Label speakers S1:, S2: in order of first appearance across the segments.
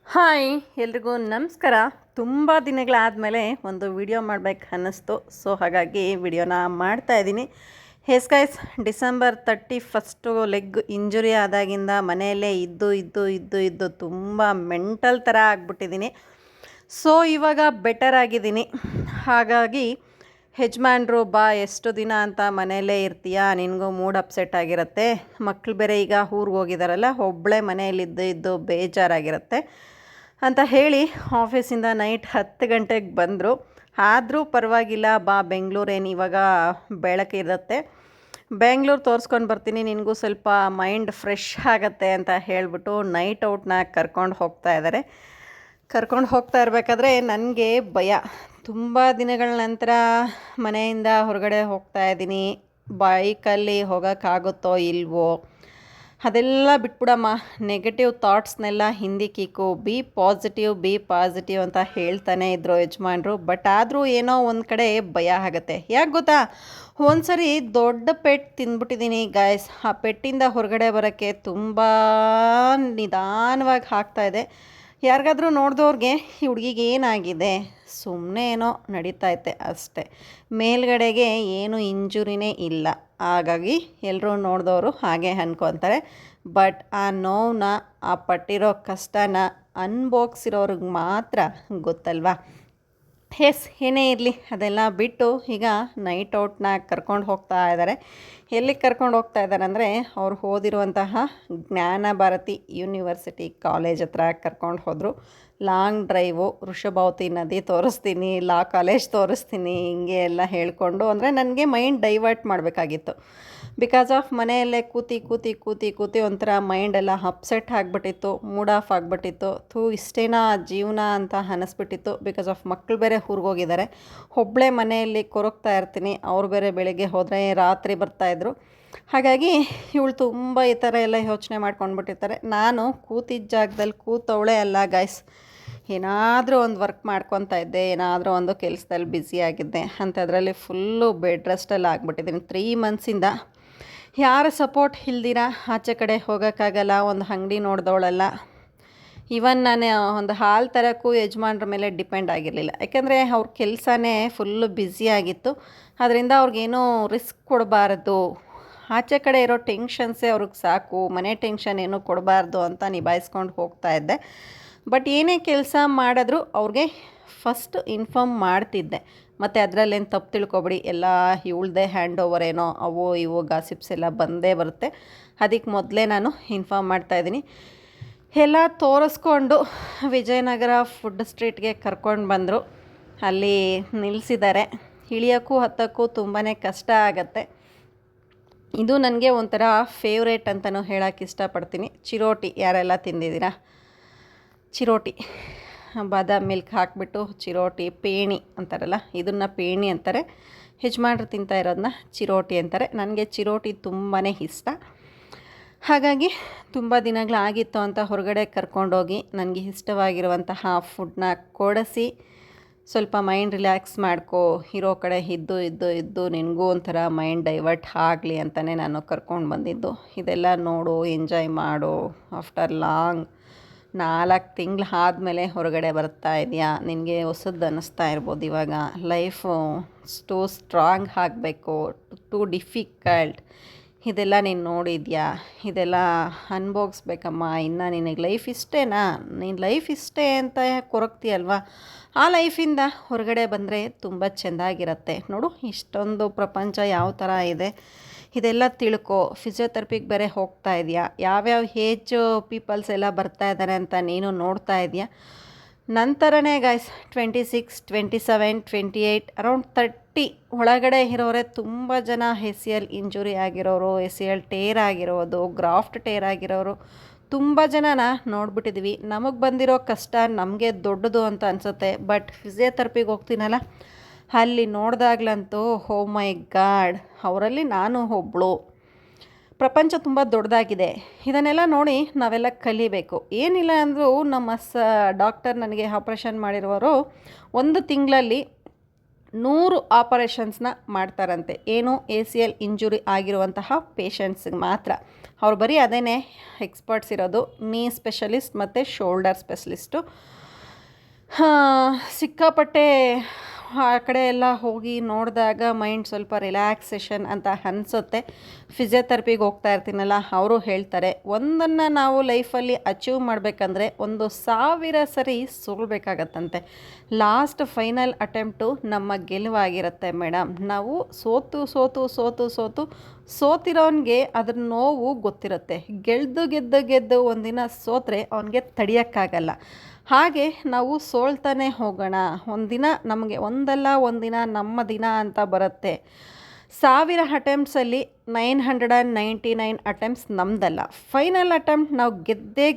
S1: Hi ಎಲ್ರಿಗೂ ನಮಸ್ಕಾರ. ತುಂಬ ದಿನಗಳಾದಮೇಲೆ ಒಂದು ವಿಡಿಯೋ ಮಾಡಬೇಕು ಅನ್ನಿಸ್ತು. ಸೊ ಹಾಗಾಗಿ ವಿಡಿಯೋನ ಮಾಡ್ತಾಯಿದ್ದೀನಿ. ಹೇಸ್ ಗೈಸ್, ಡಿಸೆಂಬರ್ 31 ಲೆಗ್ ಇಂಜುರಿ ಆದಾಗಿಂದ ಮನೆಯಲ್ಲೇ ಇದ್ದು ತುಂಬ ಮೆಂಟಲ್ ಥರ ಆಗಿಬಿಟ್ಟಿದ್ದೀನಿ. ಸೊ ಇವಾಗ ಬೆಟರ್ ಆಗಿದ್ದೀನಿ. ಹಾಗಾಗಿ ಯಜಮಾನ್ರು ಬಾ, ಎಷ್ಟು ದಿನ ಅಂತ ಮನೆಯಲ್ಲೇ ಇರ್ತೀಯಾ, ನಿನಗೂ ಮೂಡ್ ಅಪ್ಸೆಟ್ ಆಗಿರುತ್ತೆ, ಮಕ್ಕಳು ಬೇರೆ ಈಗ ಊರಿಗೆ ಹೋಗಿದ್ದಾರಲ್ಲ, ಒಬ್ಬಳೇ ಮನೆಯಲ್ಲಿದ್ದು ಬೇಜಾರಾಗಿರುತ್ತೆ ಅಂತ ಹೇಳಿ ಆಫೀಸಿಂದ ನೈಟ್ 10 ಗಂಟೆಗೆ ಬಂದರು. ಆದರೂ ಪರವಾಗಿಲ್ಲ ಬಾ, ಬೆಂಗಳೂರೇನು ಇವಾಗ ಬೆಳಕಿರುತ್ತೆ, ಬೆಂಗಳೂರು ತೋರಿಸ್ಕೊಂಡು ಬರ್ತೀನಿ, ನಿನಗೂ ಸ್ವಲ್ಪ ಮೈಂಡ್ ಫ್ರೆಶ್ ಆಗುತ್ತೆ ಅಂತ ಹೇಳಿಬಿಟ್ಟು ನೈಟ್ ಔಟ್ನ ಕರ್ಕೊಂಡು ಹೋಗ್ತಾ ಇರಬೇಕಾದ್ರೆ ನನಗೆ ಭಯ. ತುಂಬ ದಿನಗಳ ನಂತರ ಮನೆಯಿಂದ ಹೊರಗಡೆ ಹೋಗ್ತಾ ಇದ್ದೀನಿ, ಬೈಕಲ್ಲಿ ಹೋಗೋಕ್ಕಾಗುತ್ತೋ ಇಲ್ವೋ ಅದೆಲ್ಲ ಬಿಟ್ಬಿಡಮ್ಮ, ನೆಗೆಟಿವ್ ಥಾಟ್ಸ್ನೆಲ್ಲ ಹಿಂದಿಕ್ಕಿಕ್ಕು, ಬಿ ಪಾಸಿಟಿವ್ ಅಂತ ಹೇಳ್ತಾನೆ ಇದ್ರು ಯಜಮಾನ್ರು. ಬಟ್ ಆದರೂ ಏನೋ ಒಂದು ಕಡೆ ಭಯ ಆಗುತ್ತೆ. ಯಾಕೆ ಗೊತ್ತಾ, ಒಂದು ಸರಿ ದೊಡ್ಡ ಪೆಟ್ಟು ತಿಂದ್ಬಿಟ್ಟಿದ್ದೀನಿ ಗಾಯ್ಸ್. ಆ ಪೆಟ್ಟಿಂದ ಹೊರಗಡೆ ಬರೋಕ್ಕೆ ತುಂಬ ನಿಧಾನವಾಗಿ ಆಗ್ತಾಯಿದೆ. ಯಾರಿಗಾದ್ರೂ ನೋಡಿದವ್ರಿಗೆ ಈ ಹುಡುಗಿಗೆ ಏನಾಗಿದೆ, ಸುಮ್ಮನೆ ಏನೋ ನಡೀತೈತೆ ಅಷ್ಟೆ, ಮೇಲ್ಗಡೆಗೆ ಏನು ಇಂಜುರಿನೇ ಇಲ್ಲ. ಹಾಗಾಗಿ ಎಲ್ಲರೂ ನೋಡಿದವರು ಹಾಗೆ ಅಂದ್ಕೊತಾರೆ. ಬಟ್ ಆ ನೋವನ್ನ, ಆ ಪಟ್ಟಿರೋ ಕಷ್ಟನ ಅನ್ಭೋಗಿಸಿರೋರಿಗೆ ಮಾತ್ರ ಗೊತ್ತಲ್ವಾ. ಏನೇ ಇರಲಿ, ಅದೆಲ್ಲ ಬಿಟ್ಟು ಈಗ ನೈಟ್ ಔಟ್ನ ಕರ್ಕೊಂಡು ಹೋಗ್ತಾ ಇದ್ದಾರೆ. ಎಲ್ಲಿಗೆ ಕರ್ಕೊಂಡು ಹೋಗ್ತಾ ಇದ್ದಾರೆ ಅಂದರೆ, ಅವ್ರು ಓದಿರುವಂತಹ ಜ್ಞಾನ ಭಾರತಿ ಯೂನಿವರ್ಸಿಟಿ ಕಾಲೇಜ್ ಹತ್ರ ಕರ್ಕೊಂಡು ಹೋದರು. ಲಾಂಗ್ ಡ್ರೈವು, ವೃಷಭಾವತಿ ನದಿ ತೋರಿಸ್ತೀನಿ, ಲಾ ಕಾಲೇಜ್ ತೋರಿಸ್ತೀನಿ, ಹಿಂಗೆ ಎಲ್ಲ ಹೇಳಿಕೊಂಡು, ಅಂದರೆ ನನಗೆ ಮೈಂಡ್ ಡೈವರ್ಟ್ ಮಾಡಬೇಕಾಗಿತ್ತು. ಬಿಕಾಸ್ ಆಫ್ ಮನೆಯಲ್ಲೇ ಕೂತಿ ಒಂಥರ ಮೈಂಡೆಲ್ಲ ಅಪ್ಸೆಟ್ ಆಗಿಬಿಟ್ಟಿತ್ತು, ಮೂಡ್ ಆಫ್ ಆಗಿಬಿಟ್ಟಿತ್ತು. ಇಷ್ಟೇನಾ ಜೀವನ ಅಂತ ಅನ್ನಿಸ್ಬಿಟ್ಟಿತ್ತು. ಬಿಕಾಸ್ ಆಫ್ ಮಕ್ಕಳು ಬೇರೆ ಊರಿಗೆ ಹೋಗಿದ್ದಾರೆ, ಒಬ್ಬಳೇ ಮನೆಯಲ್ಲಿ ಕೊರಗ್ತಾ ಇರ್ತೀನಿ, ಅವ್ರು ಬೇರೆ ಬೆಳಗ್ಗೆ ಹೋದರೆ ರಾತ್ರಿ ಬರ್ತಾಯಿದ್ರು. ಹಾಗಾಗಿ ಇವಳು ತುಂಬ ಈ ಥರ ಎಲ್ಲ ಯೋಚನೆ ಮಾಡ್ಕೊಂಡ್ಬಿಟ್ಟಿರ್ತಾರೆ. ನಾನು ಕೂತಿದ್ದ ಜಾಗದಲ್ಲಿ ಕೂತವಳೇ ಅಲ್ಲ ಗಾಯ್ಸ್, ಏನಾದರೂ ಒಂದು ವರ್ಕ್ ಮಾಡ್ಕೊತಾ ಇದ್ದೆ, ಏನಾದರೂ ಒಂದು ಕೆಲಸದಲ್ಲಿ ಬ್ಯುಸಿಯಾಗಿದ್ದೆ ಅಂಥದ್ರಲ್ಲಿ ಫುಲ್ಲು ಬೆಡ್ ರೆಸ್ಟಲ್ಲಿ ಆಗಿಬಿಟ್ಟಿದ್ದೀನಿ 3 ಮಂತ್ಸಿಂದ. ಯಾರ ಸಪೋರ್ಟ್ ಇಲ್ದಿರ ಆಚೆ ಕಡೆ ಹೋಗೋಕ್ಕಾಗಲ್ಲ, ಒಂದು ಅಂಗಡಿ ನೋಡಿದವಳಲ್ಲ. ಈವನ್ ನಾನು ಒಂದು ಹಾಲು ತರೋಕ್ಕೂ ಯಜಮಾನ್ರ ಮೇಲೆ ಡಿಪೆಂಡ್ ಆಗಿರಲಿಲ್ಲ, ಯಾಕೆಂದರೆ ಅವ್ರ ಕೆಲಸನೇ ಫುಲ್ಲು ಬ್ಯುಸಿಯಾಗಿತ್ತು. ಅದರಿಂದ ಅವ್ರಿಗೇನೂ ರಿಸ್ಕ್ ಕೊಡಬಾರ್ದು, ಆಚೆ ಕಡೆ ಇರೋ ಟೆನ್ಷನ್ಸೇ ಅವ್ರಿಗೆ ಸಾಕು, ಮನೆ ಟೆನ್ಷನ್ ಏನೂ ಕೊಡಬಾರ್ದು ಅಂತ ನಿಭಾಯಿಸ್ಕೊಂಡು ಹೋಗ್ತಾಯಿದ್ದೆ. ಬಟ್ ಏನೇ ಕೆಲಸ ಮಾಡಿದ್ರೂ ಅವ್ರಿಗೆ ಫಸ್ಟ್ ಇನ್ಫಾರ್ಮ್ ಮಾಡ್ತಿದ್ದೆ. ಮತ್ತು ಅದರಲ್ಲೇನು ತಪ್ಪು ತಿಳ್ಕೊಬೇಡಿ, ಎಲ್ಲ ಇವಳದೇ ಹ್ಯಾಂಡ್ ಓವರ್ ಏನೋ, ಅವು ಇವು ಗಾಸಿಪ್ಸ್ ಎಲ್ಲ ಬಂದೇ ಬರುತ್ತೆ. ಅದಕ್ಕೆ ಮೊದಲೇ ನಾನು ಇನ್ಫಾರ್ಮ್ ಮಾಡ್ತಾಯಿದ್ದೀನಿ. ಎಲ್ಲ ತೋರಿಸ್ಕೊಂಡು ವಿಜಯನಗರ ಫುಡ್ ಸ್ಟ್ರೀಟ್ಗೆ ಕರ್ಕೊಂಡು ಬಂದರು. ಅಲ್ಲಿ ನಿಲ್ಲಿಸಿದ್ದಾರೆ. ಇಳಿಯೋಕ್ಕೂ ಹತ್ತೋಕ್ಕೂ ತುಂಬಾ ಕಷ್ಟ ಆಗುತ್ತೆ. ಇದು ನನಗೆ ಒಂಥರ ಫೇವ್ರೇಟ್ ಅಂತಲೂ ಹೇಳೋಕ್ಕೆ ಇಷ್ಟಪಡ್ತೀನಿ. ಚಿರೋಟಿ ಯಾರೆಲ್ಲ ತಿಂದಿದ್ದೀರಾ? ಚಿರೋಟಿ, ಬಾದಾಮ್ ಮಿಲ್ಕ್ ಹಾಕಿಬಿಟ್ಟು ಚಿರೋಟಿ, ಪೇಣಿ ಅಂತಾರಲ್ಲ, ಇದನ್ನು ಪೇಣಿ ಅಂತಾರೆ. ಯಜಮಾನ್ರು ತಿಂತಾ ಇರೋದನ್ನ ಚಿರೋಟಿ ಅಂತಾರೆ. ನನಗೆ ಚಿರೋಟಿ ತುಂಬಾ ಇಷ್ಟ. ಹಾಗಾಗಿ ತುಂಬ ದಿನಗಳಾಗಿತ್ತು ಅಂತ ಹೊರಗಡೆ ಕರ್ಕೊಂಡೋಗಿ ನನಗೆ ಇಷ್ಟವಾಗಿರುವಂತಹ ಫುಡ್ನ ಕೊಡಿಸಿ, ಸ್ವಲ್ಪ ಮೈಂಡ್ ರಿಲ್ಯಾಕ್ಸ್ ಮಾಡ್ಕೋ, ಇರೋ ಕಡೆ ಇದ್ದು ನಿನಗೂ ಒಂಥರ ಮೈಂಡ್ ಡೈವರ್ಟ್ ಆಗಲಿ ಅಂತಲೇ ನಾನು ಕರ್ಕೊಂಡು ಬಂದಿದ್ದು. ಇದೆಲ್ಲ ನೋಡು, ಎಂಜಾಯ್ ಮಾಡು. ಆಫ್ಟರ್ ಲಾಂಗ್ 4 ತಿಂಗಳು ಆದಮೇಲೆ ಹೊರಗಡೆ ಬರ್ತಾ ಇದೆಯಾ, ನಿನಗೆ ಹೊಸದು ಅನ್ನಿಸ್ತಾ ಇರ್ಬೋದು. ಇವಾಗ ಲೈಫು ಟೂ ಸ್ಟ್ರಾಂಗ್ ಆಗಬೇಕು, ಟೂ ಡಿಫಿಕಲ್ಟ್, ಇದೆಲ್ಲ ನೀನು ನೋಡಿದ್ಯಾ, ಇದೆಲ್ಲ ಅನ್ಭೋಗಿಸ್ಬೇಕಮ್ಮ. ಇನ್ನು ನಿನಗೆ ಲೈಫ್ ಇಷ್ಟೇನಾ, ನೀನು ಲೈಫ್ ಇಷ್ಟೇ ಅಂತ ಕೊರಗ್ತೀಯಲ್ವಾ, ಆ ಲೈಫಿಂದ ಹೊರಗಡೆ ಬಂದರೆ ತುಂಬ ಚೆಂದಾಗಿರುತ್ತೆ. ನೋಡು, ಇಷ್ಟೊಂದು ಪ್ರಪಂಚ ಯಾವ ಥರ ಇದೆ, ಇದೆಲ್ಲ ತಿಳ್ಕೊ. ಫಿಸಿಯೋಥೆರಪಿಗೆ ಬೇರೆ ಹೋಗ್ತಾ ಇದೆಯಾ, ಯಾವ್ಯಾವ ಏಜ್ ಪೀಪಲ್ಸ್ ಎಲ್ಲ ಬರ್ತಾ ಇದ್ದಾರೆ ಅಂತ ನೀನು ನೋಡ್ತಾ ಇದೆಯಾ. ನಂತರನೇ ಗಾಯ್ಸ್ 26, 27, 28, ಅರೌಂಡ್ 30 ಒಳಗಡೆ ಇರೋರೆ ತುಂಬ ಜನ ACL ಇಂಜುರಿ ಆಗಿರೋರು, ACL ಟೇರ್ ಆಗಿರೋದು, ಗ್ರಾಫ್ಟ್ ಟೇರ್ ಆಗಿರೋರು ತುಂಬ ಜನನ ನೋಡ್ಬಿಟ್ಟಿದ್ವಿ. ನಮಗೆ ಬಂದಿರೋ ಕಷ್ಟ ನಮಗೆ ದೊಡ್ಡದು ಅಂತ ಅನಿಸುತ್ತೆ. ಬಟ್ ಫಿಸಿಯೋಥೆರಪಿಗೆ ಹೋಗ್ತೀನಲ್ಲ, ಅಲ್ಲಿ ನೋಡಿದಾಗ್ಲಂತೂ ಓ ಮೈ ಗಾಡ್, ಅವರಲ್ಲಿ ನಾನು ಒಬ್ಬಳು. ಪ್ರಪಂಚ ತುಂಬ ದೊಡ್ಡದಾಗಿದೆ. ಇದನ್ನೆಲ್ಲ ನೋಡಿ ನಾವೆಲ್ಲ ಕಲಿಬೇಕು. ಏನಿಲ್ಲ ಅಂದರೂ ನಮ್ಮ ಡಾಕ್ಟರ್ ನನಗೆ ಆಪ್ರೇಷನ್ ಮಾಡಿರುವವರು 1 ತಿಂಗಳಲ್ಲಿ 100 ಆಪರೇಷನ್ಸ್ನ ಮಾಡ್ತಾರಂತೆ. ಏನು ACL ಇಂಜುರಿ ಆಗಿರುವಂತಹ ಪೇಷಂಟ್ಸ್ಗೆ ಮಾತ್ರ. ಅವ್ರು ಬರೀ ಅದೇ ಎಕ್ಸ್ಪರ್ಟ್ಸ್ ಇರೋದು, ನೀ ಸ್ಪೆಷಲಿಸ್ಟ್ ಮತ್ತು ಶೋಲ್ಡರ್ ಸ್ಪೆಷಲಿಸ್ಟು. ಸಿಕ್ಕಾಪಟ್ಟೆ ಆ ಕಡೆ ಎಲ್ಲ ಹೋಗಿ ನೋಡಿದಾಗ ಮೈಂಡ್ ಸ್ವಲ್ಪ ರಿಲ್ಯಾಕ್ಸೇಷನ್ ಅಂತ ಅನಿಸುತ್ತೆ. ಫಿಸಿಯೋಥೆರಪಿಗೆ ಹೋಗ್ತಾ ಇರ್ತೀನಲ್ಲ, ಅವರು ಹೇಳ್ತಾರೆ ಒಂದನ್ನು ನಾವು ಲೈಫಲ್ಲಿ ಅಚೀವ್ ಮಾಡಬೇಕಂದ್ರೆ 1000 ಸರಿ ಸೋಲ್ಬೇಕಾಗತ್ತಂತೆ. ಲಾಸ್ಟ್ ಫೈನಲ್ ಅಟೆಂಪ್ಟು ನಮ್ಮ ಗೆಲುವಾಗಿರುತ್ತೆ ಮೇಡಮ್. ನಾವು ಸೋತಿರೋನಿಗೆ ಅದ್ರ ನೋವು ಗೊತ್ತಿರುತ್ತೆ. ಗೆದ್ದು ಒಂದಿನ ಸೋತ್ರೆ ಅವನಿಗೆ ತಡೆಯೋಕ್ಕಾಗಲ್ಲ. ಹಾಗೆ ನಾವು ಸೋಲ್ತಾನೆ ಹೋಗೋಣ. ಒಂದಿನ ನಮಗೆ ಒಂದಲ್ಲ ಒಂದಿನ ನಮ್ಮ ದಿನ ಅಂತ ಬರುತ್ತೆ. 1000 ಅಟೆಂಪ್ಟ್ಸಲ್ಲಿ 999 ಅಟೆಂಪ್ಟ್ಸ್ ನಮ್ಮದಲ್ಲ. ಫೈನಲ್ ಅಟೆಂಪ್ಟ್ ನಾವು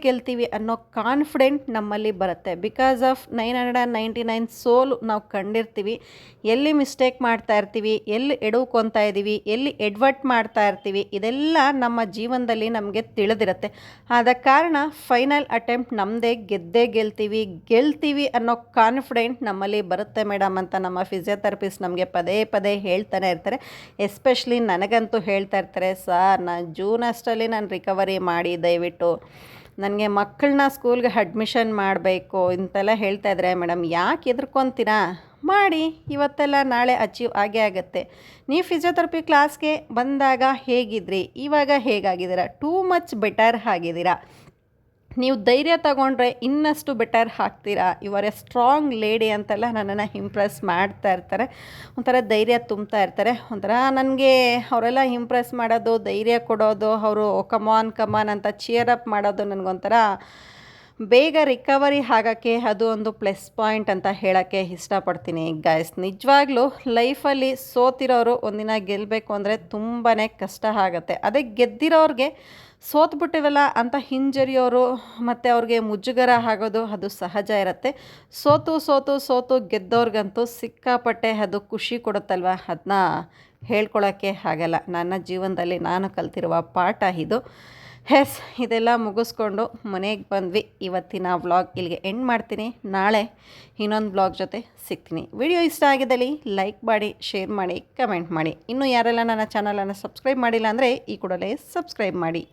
S1: ಗೆಲ್ತೀವಿ ಅನ್ನೋ ಕಾನ್ಫಿಡೆಂಟ್ ನಮ್ಮಲ್ಲಿ ಬರುತ್ತೆ. ಬಿಕಾಸ್ ಆಫ್ 999 ಸೋಲು ನಾವು ಕಂಡಿರ್ತೀವಿ. ಎಲ್ಲಿ ಮಿಸ್ಟೇಕ್ ಮಾಡ್ತಾ ಇರ್ತೀವಿ, ಎಲ್ಲಿ ಎಡವ್ಕೊತಾ ಇದ್ದೀವಿ, ಎಲ್ಲಿ ಎಡ್ವರ್ಟ್ ಮಾಡ್ತಾ ಇರ್ತೀವಿ, ಇದೆಲ್ಲ ನಮ್ಮ ಜೀವನದಲ್ಲಿ ನಮಗೆ ತಿಳಿದಿರುತ್ತೆ. ಆದ ಕಾರಣ ಫೈನಲ್ ಅಟೆಂಪ್ಟ್ ನಮ್ಮದೇ, ಗೆಲ್ತೀವಿ ಅನ್ನೋ ಕಾನ್ಫಿಡೆಂಟ್ ನಮ್ಮಲ್ಲಿ ಬರುತ್ತೆ ಮೇಡಮ್ ಅಂತ ನಮ್ಮ ಫಿಸಿಯೋಥೆರಪಿಸ್ಟ್ ನಮಗೆ ಪದೇ ಹೇಳ್ತಾನೆ ಇರ್ತಾರೆ. ಎಸ್ಪೆಷಲಿ ನನಗಂತೂ ಹೇಳ್ತಾ ಇರ್ತಾರೆ, ಸರ್ ನಾನು ಜೂನ್ ಅಷ್ಟರಲ್ಲಿ ನಾನು ರಿಕವರಿ ಮಾಡಿ, ದಯವಿಟ್ಟು ನನಗೆ ಮಕ್ಕಳನ್ನ ಸ್ಕೂಲ್ಗೆ ಅಡ್ಮಿಷನ್ ಮಾಡಬೇಕು ಇಂತೆಲ್ಲ ಹೇಳ್ತಾ ಇದ್ದಾರೆ. ಮೇಡಮ್ ಯಾಕೆ ಹೆದರ್ಕೊತೀರಾ, ಮಾಡಿ, ಇವತ್ತೆಲ್ಲ ನಾಳೆ ಅಚೀವ್ ಆಗೇ ಆಗುತ್ತೆ. ನೀವು ಫಿಸಿಯೋಥೆರಪಿ ಕ್ಲಾಸ್ಗೆ ಬಂದಾಗ ಹೇಗಿದ್ರಿ, ಇವಾಗ ಹೇಗಾಗಿದ್ದೀರಾ, ಟೂ ಮಚ್ ಬೆಟರ್ ಆಗಿದ್ದೀರಾ. ನೀವು ಧೈರ್ಯ ತಗೊಂಡ್ರೆ ಇನ್ನಷ್ಟು ಬೆಟರ್ ಆಗ್ತೀರಾ. ಇವರ್ ಎ ಸ್ಟ್ರಾಂಗ್ ಲೇಡಿ ಅಂತೆಲ್ಲ ನನ್ನನ್ನು ಇಂಪ್ರೆಸ್ ಮಾಡ್ತಾ ಇರ್ತಾರೆ. ಒಂಥರ ಧೈರ್ಯ ತುಂಬ್ತಾ ಇರ್ತಾರೆ. ಒಂಥರ ನನಗೆ ಅವರೆಲ್ಲ ಇಂಪ್ರೆಸ್ ಮಾಡೋದು, ಧೈರ್ಯ ಕೊಡೋದು, ಅವರು ಕಮಾನ್ ಅಂತ ಚಿಯರ್ ಅಪ್ ಮಾಡೋದು ನನಗೊಂಥರ ಬೇಗ ರಿಕವರಿ ಆಗೋಕ್ಕೆ ಅದು ಒಂದು ಪ್ಲಸ್ ಪಾಯಿಂಟ್ ಅಂತ ಹೇಳೋಕ್ಕೆ ಇಷ್ಟಪಡ್ತೀನಿ ಗೈಸ್. ನಿಜವಾಗ್ಲೂ ಲೈಫಲ್ಲಿ ಸೋತಿರೋರು ಒಂದಿನ ಗೆಲ್ಲಬೇಕು ಅಂದರೆ ತುಂಬಾ ಕಷ್ಟ ಆಗುತ್ತೆ. ಅದೇ ಗೆದ್ದಿರೋರಿಗೆ ಸೋತ್ಬಿಟ್ಟಿವಲ್ಲ ಅಂತ ಹಿಂಜರಿಯೋರು ಮತ್ತು ಅವ್ರಿಗೆ ಮುಜುಗರ ಆಗೋದು ಅದು ಸಹಜ ಇರುತ್ತೆ. ಸೋತು ಗೆದ್ದವ್ರಿಗಂತೂ ಸಿಕ್ಕಾಪಟ್ಟೆ ಅದು ಖುಷಿ ಕೊಡುತ್ತಲ್ವ, ಅದನ್ನ ಹೇಳ್ಕೊಳಕ್ಕೆ ಆಗಲ್ಲ. ನನ್ನ ಜೀವನದಲ್ಲಿ ನಾನು ಕಲ್ತಿರುವ ಪಾಠ ಇದು. ಇದೆಲ್ಲ ಮುಗಿಸ್ಕೊಂಡು ಮನೆಗೆ ಬಂದ್ವಿ. ಇವತ್ತಿನ ವ್ಲಾಗ್ ಇಲ್ಲಿಗೆ ಎಂಡ್ ಮಾಡ್ತೀನಿ. ನಾಳೆ ಇನ್ನೊಂದು ವ್ಲಾಗ್ ಜೊತೆ ಸಿಗ್ತೀನಿ. ವಿಡಿಯೋ ಇಷ್ಟ ಆಗಿದ್ದಲ್ಲಿ ಲೈಕ್ ಮಾಡಿ, ಶೇರ್ ಮಾಡಿ, ಕಮೆಂಟ್ ಮಾಡಿ. ಇನ್ನೂ ಯಾರೆಲ್ಲ ನನ್ನ ಚಾನಲನ್ನು ಸಬ್ಸ್ಕ್ರೈಬ್ ಮಾಡಿಲ್ಲ ಅಂದರೆ ಈ ಕೂಡಲೇ ಸಬ್ಸ್ಕ್ರೈಬ್ ಮಾಡಿ.